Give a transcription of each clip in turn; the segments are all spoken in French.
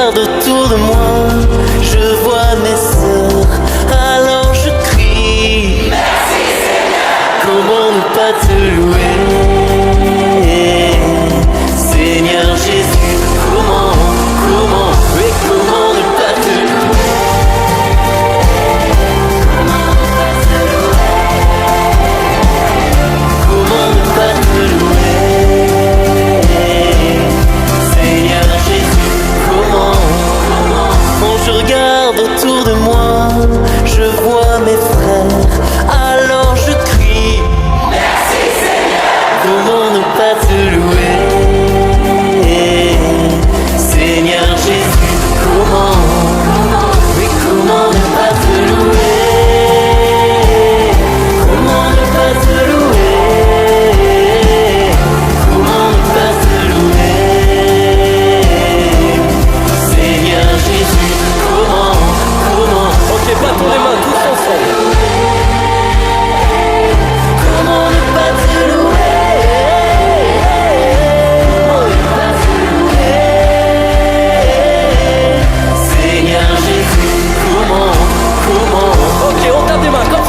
regarde autour de moi, je vois mes sœurs, alors je crie merci Seigneur. Comment ne pas te louer, Seigneur Jésus? Comment ne pas te louer? Comment ne pas te louer, Seigneur Jésus? Quand je regarde autour de moi, je vois mes frères, alors je crie merci Seigneur. Comment ne pas te louer, Seigneur Jésus? Comment ne pas te louer? Comment ne pas te louer? Comment ne pas te louer, Seigneur Jésus? Ok, battons les mains tous ensemble. Comment ne pas te louer? Comment ne pas te louer, Seigneur Jésus? Ok, on tape des mains comme ça.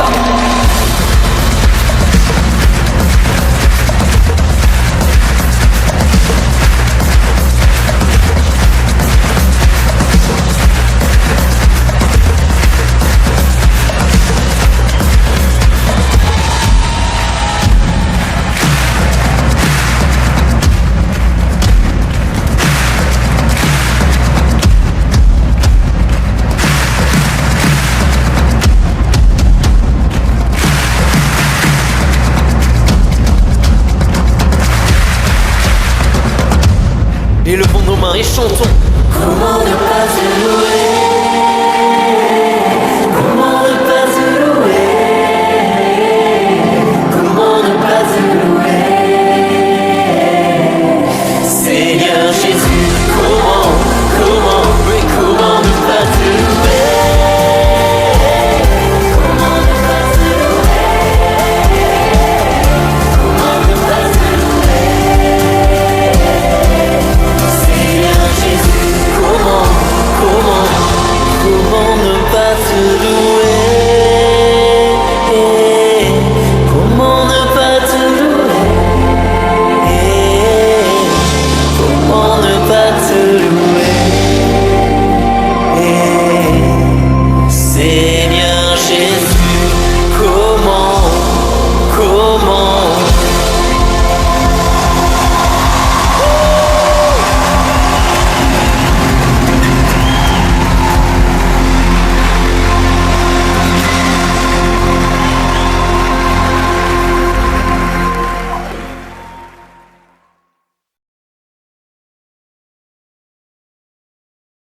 Et levons nos mains et chantons. Comment ne pas te louer?